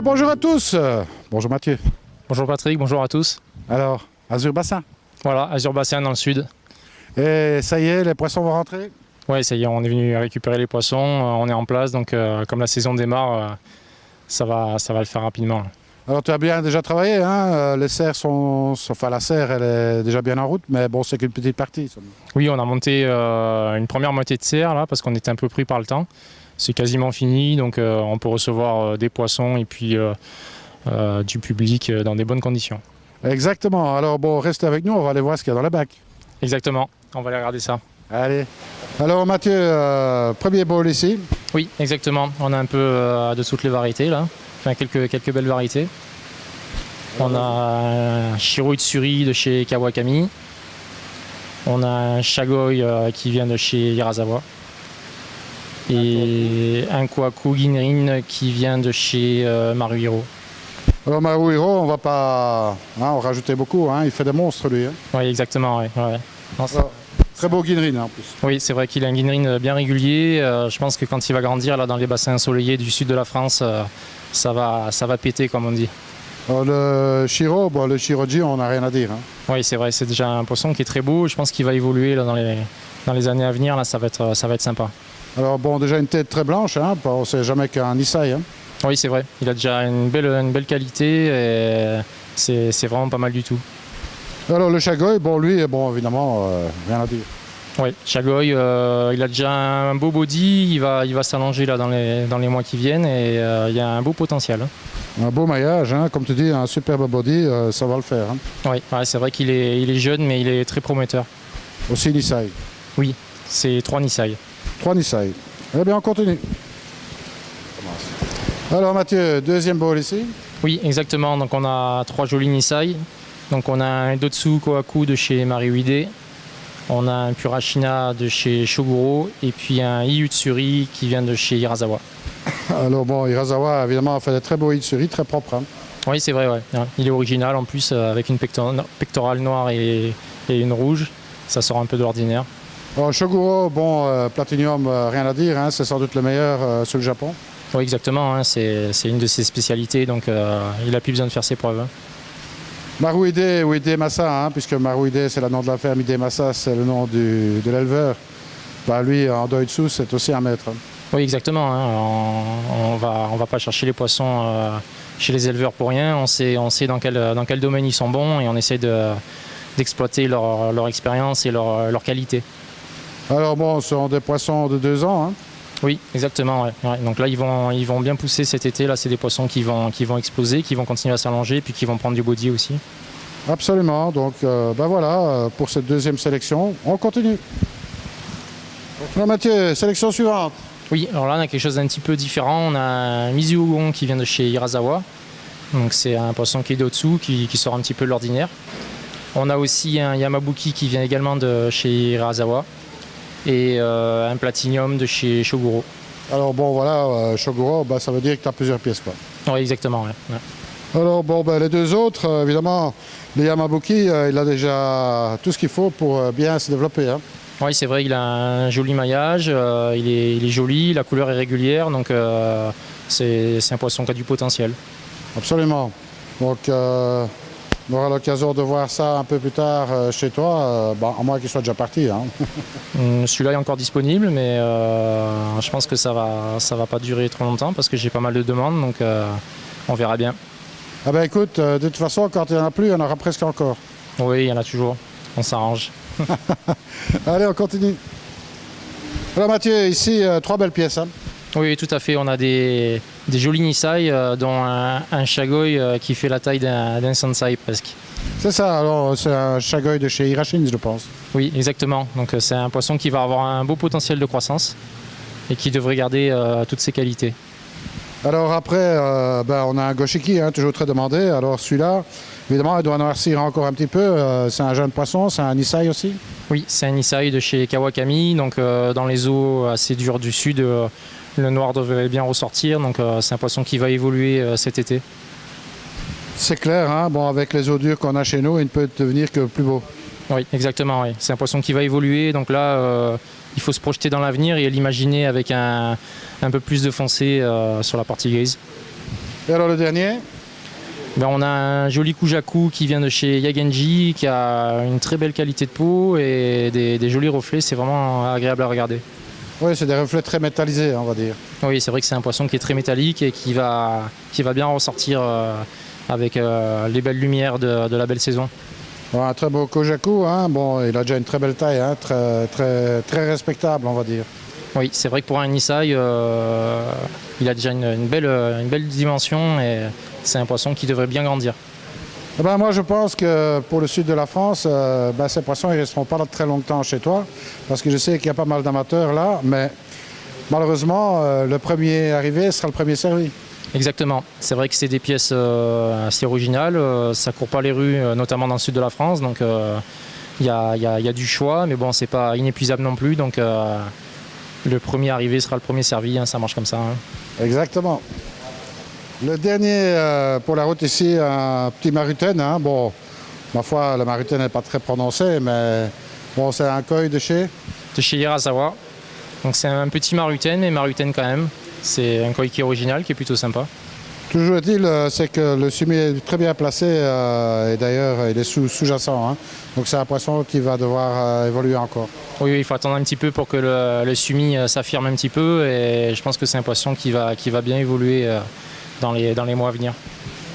Alors bonjour à tous, bonjour Mathieu. Bonjour Patrick, bonjour à tous. Alors, Azur Bassin. Voilà, Azur Bassin dans le sud. Et ça y est, les poissons vont rentrer? Oui, ça y est, on est venu récupérer les poissons, on est en place, donc comme la saison démarre, ça va le faire rapidement. Alors tu as bien déjà travaillé, hein? Les serres enfin la serre elle est déjà bien en route, mais bon c'est qu'une petite partie. Oui, on a monté une première moitié de serre là, parce qu'on était un peu pris par le temps. C'est quasiment fini, donc on peut recevoir des poissons et puis du public dans des bonnes conditions. Exactement, alors bon restez avec nous, on va aller voir ce qu'il y a dans la bac. Exactement, on va aller regarder ça. Allez. Alors Mathieu, premier bowl ici. Oui, exactement, on a un peu de toutes les variétés là, enfin quelques belles variétés. On a un Shiro Utsuri de chez Kawakami. On a un Shagoi qui vient de chez Hirasawa. Et un Kwaku Ginrin qui vient de chez Maruhiro. Alors Maruhiro, on va pas en rajouter beaucoup, hein, il fait des monstres lui. Hein. Oui, exactement. Ouais. Non, très beau Ginrin en plus. Oui, c'est vrai qu'il a un Ginrin bien régulier. Je pense que quand il va grandir là, dans les bassins ensoleillés du sud de la France, ça va péter comme on dit. Alors, le Shiro, le Shiroji, on n'a rien à dire. Hein. Oui, c'est vrai, c'est déjà un poisson qui est très beau. Je pense qu'il va évoluer là, dans les années à venir. Là, ça va être sympa. Alors bon, déjà une tête très blanche, hein, on ne sait jamais qu'un Nisai. Hein. Oui, c'est vrai. Il a déjà une belle qualité et c'est vraiment pas mal du tout. Alors le Shagoi, lui, évidemment, rien à dire. Oui, Shagoi, il a déjà un beau body, il va s'allonger là dans les mois qui viennent et il y a un beau potentiel. Hein. Un beau maillage, hein, comme tu dis, un superbe body, ça va le faire. Hein. Oui, ouais, c'est vrai qu'il est jeune, mais il est très prometteur. Aussi Nisai. Oui, c'est 3 Nisai. 3 Nisai. Eh bien, on continue. Alors Mathieu, deuxième bowl ici. Oui, exactement. Donc on a 3 jolis Nisai. Donc on a un Dotsu Kohaku de chez Mariuide. On a un Purashina de chez Shoguro. Et puis un Iutsuri qui vient de chez Hirasawa. Alors bon, Hirasawa, évidemment, a fait des très beaux Iutsuri, très propres. Hein. Oui, c'est vrai, ouais. Il est original en plus, avec une pectorale noire et une rouge. Ça sort un peu de l'ordinaire. Shoguro, Platinum, rien à dire, hein, c'est sans doute le meilleur sur le Japon. Oui, exactement, hein, c'est une de ses spécialités, donc il n'a plus besoin de faire ses preuves. Hein. Maruide ou Hidemasa, hein, puisque Maruide c'est le nom de la ferme, Hidemasa c'est le nom de l'éleveur. Lui, en Doitsu, c'est aussi un maître. Hein. Oui, exactement. Hein. On va pas chercher les poissons chez les éleveurs pour rien. On sait dans quel domaine ils sont bons et on essaie d'exploiter leur expérience et leur qualité. Alors bon, ce sont des poissons de 2 ans. Hein. Oui, exactement. Ouais. Donc là, ils vont bien pousser cet été. Là, c'est des poissons qui vont exploser, qui vont continuer à s'allonger, puis qui vont prendre du body aussi. Absolument. Donc voilà, pour cette deuxième sélection, on continue. Alors Mathieu, sélection suivante. Oui, alors là, on a quelque chose d'un petit peu différent. On a un Mizuogon qui vient de chez Hirasawa. Donc c'est un poisson qui est d'au-dessous, qui sort un petit peu de l'ordinaire. On a aussi un Yamabuki qui vient également de chez Hirasawa. Et un Platinum de chez Shoguro. Alors voilà, Shoguro, ça veut dire que tu as plusieurs pièces, quoi. Oui, exactement. Ouais. Alors les 2 autres, évidemment, le Yamabuki, il a déjà tout ce qu'il faut pour bien se développer. Hein. Oui, c'est vrai, il a un joli maillage, il est joli, la couleur est régulière, donc c'est un poisson qui a du potentiel. Absolument. Donc on aura l'occasion de voir ça un peu plus tard chez toi, à moins qu'il soit déjà parti. Hein. Celui-là est encore disponible, mais je pense que ça va pas durer trop longtemps parce que j'ai pas mal de demandes, donc on verra bien. Ah ben écoute, de toute façon, quand il n'y en a plus, il y en aura presque encore. Oui, il y en a toujours. On s'arrange. Allez, on continue. Alors Mathieu, ici, 3 belles pièces. Hein. Oui, tout à fait. On a des jolis Nisai, dont un Shagoi qui fait la taille d'un Sansai presque. C'est ça, alors c'est un Shagoi de chez Hirashins, je pense. Oui, exactement. Donc c'est un poisson qui va avoir un beau potentiel de croissance et qui devrait garder toutes ses qualités. Alors après, on a un Goshiki, hein, toujours très demandé. Alors celui-là, évidemment, il doit noircir encore un petit peu. C'est un jeune poisson, c'est un Nisai aussi. Oui, c'est un Nisai de chez Kawakami. Donc dans les eaux assez dures du sud, le noir devrait bien ressortir. Donc c'est un poisson qui va évoluer cet été. C'est clair, hein, avec les eaux dures qu'on a chez nous, il ne peut devenir que plus beau. Oui, exactement. Oui. C'est un poisson qui va évoluer. Donc là, il faut se projeter dans l'avenir et l'imaginer avec un peu plus de foncé sur la partie grise. Et alors le dernier? Ben, on a un joli Kujaku qui vient de chez Yagenji, qui a une très belle qualité de peau et des jolis reflets. C'est vraiment agréable à regarder. Oui, c'est des reflets très métallisés, on va dire. Oui, c'est vrai que c'est un poisson qui est très métallique et qui va bien ressortir avec les belles lumières de la belle saison. Bon, un très beau Kojaku, hein. Bon, il a déjà une très belle taille, hein. Très respectable, on va dire. Oui, c'est vrai que pour un Nisai, il a déjà une belle dimension et c'est un poisson qui devrait bien grandir. Eh ben, moi, je pense que pour le sud de la France, ces poissons ne resteront pas là très longtemps chez toi, parce que je sais qu'il y a pas mal d'amateurs là, mais malheureusement, le premier arrivé sera le premier servi. Exactement. C'est vrai que c'est des pièces assez originales. Ça court pas les rues, notamment dans le sud de la France. Donc il y a du choix, mais bon, c'est pas inépuisable non plus. Donc le premier arrivé sera le premier servi. Hein, ça marche comme ça. Hein. Exactement. Le dernier pour la route ici, un petit marutaine. Hein. Bon, ma foi, le marutaine n'est pas très prononcé, mais bon, c'est un koi de chez Hirasawa. Donc c'est un petit marutaine, mais marutaine quand même. C'est un koi qui est original, qui est plutôt sympa. Toujours est-il, c'est que le sumi est très bien placé et d'ailleurs il est sous-jacent. Hein. Donc c'est un poisson qui va devoir évoluer encore. Oui, il faut attendre un petit peu pour que le sumi s'affirme un petit peu et je pense que c'est un poisson qui va bien évoluer dans les mois à venir.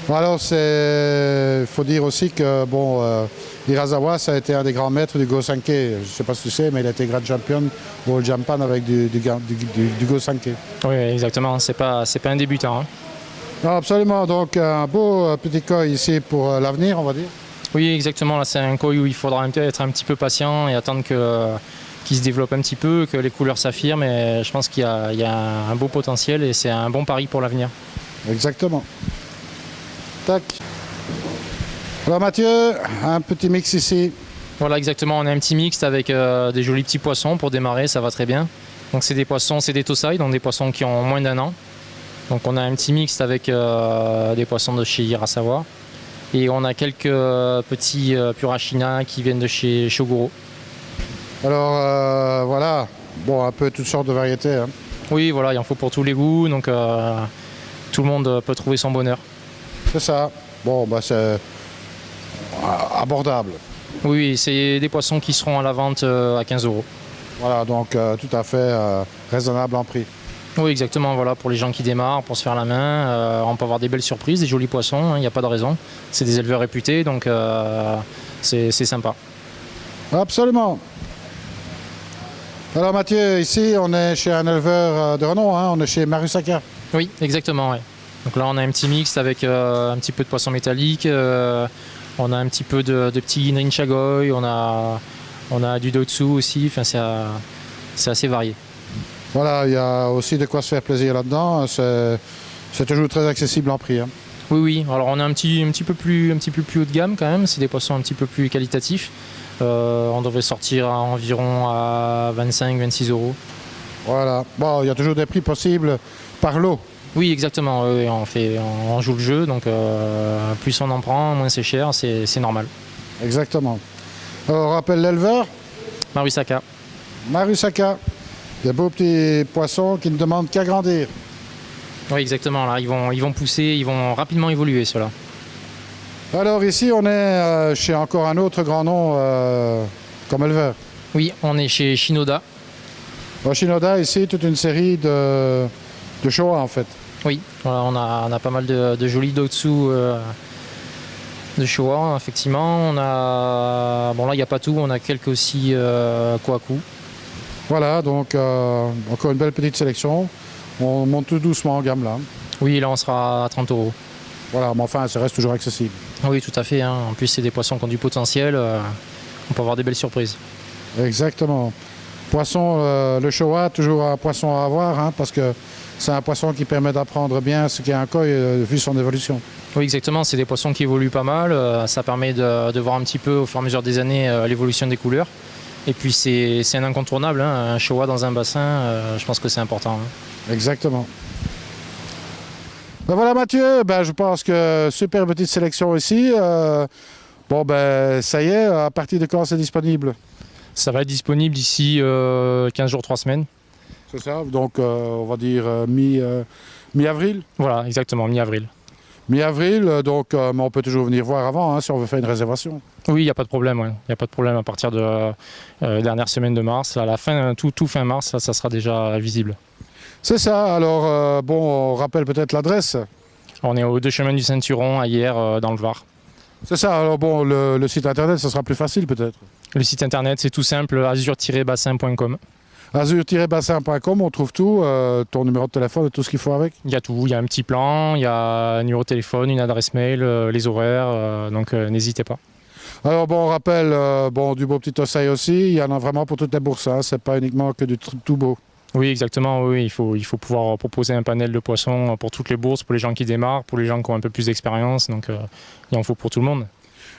Alors il faut dire aussi que bon, Hirasawa, ça a été un des grands maîtres du Go-Sanke. Je ne sais pas si tu sais, mais il a été grand champion au All Japan avec du Go-Sanke. Oui, exactement, c'est pas un débutant. Hein. Non, absolument, donc un beau petit koi ici pour l'avenir, on va dire. Oui, exactement, là c'est un koi où il faudra être un petit peu patient et attendre qu'il se développe un petit peu, que les couleurs s'affirment et je pense qu'il y a un beau potentiel et c'est un bon pari pour l'avenir. Exactement. Tac. Alors Mathieu, un petit mix ici. Voilà, exactement, on a un petit mixte avec des jolis petits poissons pour démarrer, ça va très bien. Donc c'est des poissons, c'est des tosai, donc des poissons qui ont moins d'1 an. Donc on a un petit mixte avec des poissons de chez Hirasawa. Et on a quelques petits Purashina qui viennent de chez Shoguro. Alors voilà, bon, un peu toutes sortes de variétés. Hein. Oui, voilà, il en faut pour tous les goûts, donc tout le monde peut trouver son bonheur. C'est ça. Bon, bah c'est abordable. Oui, c'est des poissons qui seront à la vente à 15 €. Voilà, donc tout à fait raisonnable en prix. Oui, exactement, voilà, pour les gens qui démarrent, pour se faire la main, on peut avoir des belles surprises, des jolis poissons, il n'y a pas de raison. C'est des éleveurs réputés, donc c'est sympa. Absolument. Alors Mathieu, ici on est chez un éleveur de renom, hein, on est chez Marusaka. Oui, exactement, ouais. Donc là on a un petit mix avec un petit peu de poisson métallique, on a un petit peu de petits Rinchagoy, on a du Dotsu aussi, enfin, c'est assez varié. Voilà, il y a aussi de quoi se faire plaisir là-dedans, c'est toujours très accessible en prix. Hein. Oui, oui, alors on a un petit peu plus haut de gamme quand même, c'est des poissons un petit peu plus qualitatifs. On devrait sortir à environ à 25-26 €. Voilà, bon, il y a toujours des prix possibles par lot. Oui, exactement, oui, on joue le jeu, donc plus on en prend, moins c'est cher, c'est normal. Exactement. Alors, on rappelle l'éleveur Marusaka. Marusaka. Des beaux petits poissons qui ne demandent qu'à grandir. Oui, exactement, là, ils vont pousser, ils vont rapidement évoluer, ceux-là. Alors ici, on est chez encore un autre grand nom comme éleveur. Oui, on est chez Shinoda. Au Shinoda, ici, toute une série de Showa en fait. Oui, voilà, on a pas mal de jolis Dotsu de Showa, effectivement. Bon là, il n'y a pas tout, on a quelques aussi Kohaku. Voilà, donc encore une belle petite sélection. On monte tout doucement en gamme là. Oui, là, on sera à 30 €. Voilà, mais enfin, ça reste toujours accessible. Oui, tout à fait. Hein. En plus, c'est des poissons qui ont du potentiel. On peut avoir des belles surprises. Exactement. Poisson, le Showa, toujours un poisson à avoir, hein, parce que c'est un poisson qui permet d'apprendre bien ce qu'est un koi vu son évolution. Oui, exactement. C'est des poissons qui évoluent pas mal. Ça permet de voir un petit peu au fur et à mesure des années l'évolution des couleurs. Et puis, c'est un incontournable. Hein. Un Showa dans un bassin, je pense que c'est important. Hein. Exactement. Ben voilà Mathieu, je pense que super petite sélection ici. Bon ben ça y est, à partir de quand c'est disponible? Ça va être disponible d'ici 15 jours, 3 semaines. C'est ça, donc on va dire mi-avril. Voilà, exactement, mi-avril. Mi-avril, donc mais on peut toujours venir voir avant hein, si on veut faire une réservation. Oui, il n'y a pas de problème. Il n'y a pas de problème à partir de dernière semaine de mars. À la fin, tout fin mars, ça sera déjà visible. C'est ça. Alors, bon, on rappelle peut-être l'adresse. On est aux 2 chemins du Ceinturon, à Hyères, dans le Var. C'est ça. Alors, bon, le site internet, ça sera plus facile peut-être. Le site internet, c'est tout simple, azur-bassin.com. Azur-bassin.com, on trouve tout, ton numéro de téléphone et tout ce qu'il faut avec. Il y a tout, il y a un petit plan, il y a un numéro de téléphone, une adresse mail, les horaires, donc n'hésitez pas. Alors bon, on rappelle bon, du beau petit osseille aussi, il y en a vraiment pour toutes les bourses, hein. C'est pas uniquement que du tout beau. Oui, exactement, oui, il faut pouvoir proposer un panel de poissons pour toutes les bourses, pour les gens qui démarrent, pour les gens qui ont un peu plus d'expérience, donc il en faut pour tout le monde.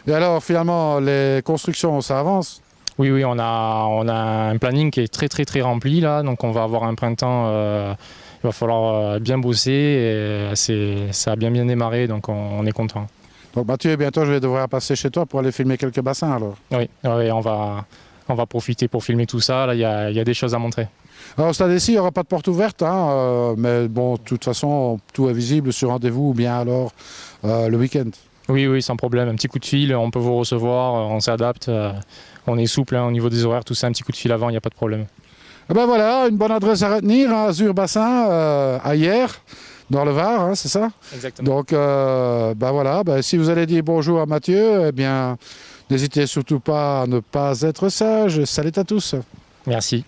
Et alors finalement, les constructions, ça avance? Oui, on a un planning qui est très rempli là, donc on va avoir un printemps, il va falloir bien bosser, et ça a bien démarré, donc on est content. Donc Mathieu, bientôt je vais devoir passer chez toi pour aller filmer quelques bassins alors. Oui, on va profiter pour filmer tout ça, là il y a des choses à montrer. Alors au stade ici, il n'y aura pas de porte ouverte, hein, mais bon, de toute façon, tout est visible sur rendez-vous ou bien alors le week-end. Oui, sans problème, un petit coup de fil, on peut vous recevoir, on s'adapte, on est souple hein, au niveau des horaires, tout ça, un petit coup de fil avant, il n'y a pas de problème. Et ben voilà, une bonne adresse à retenir, hein, Azur Bassin, à Hyères, dans le Var, hein, c'est ça? Exactement. Donc ben voilà, ben, si vous allez dire bonjour à Mathieu, eh bien, n'hésitez surtout pas à ne pas être sage. Salut à tous. Merci.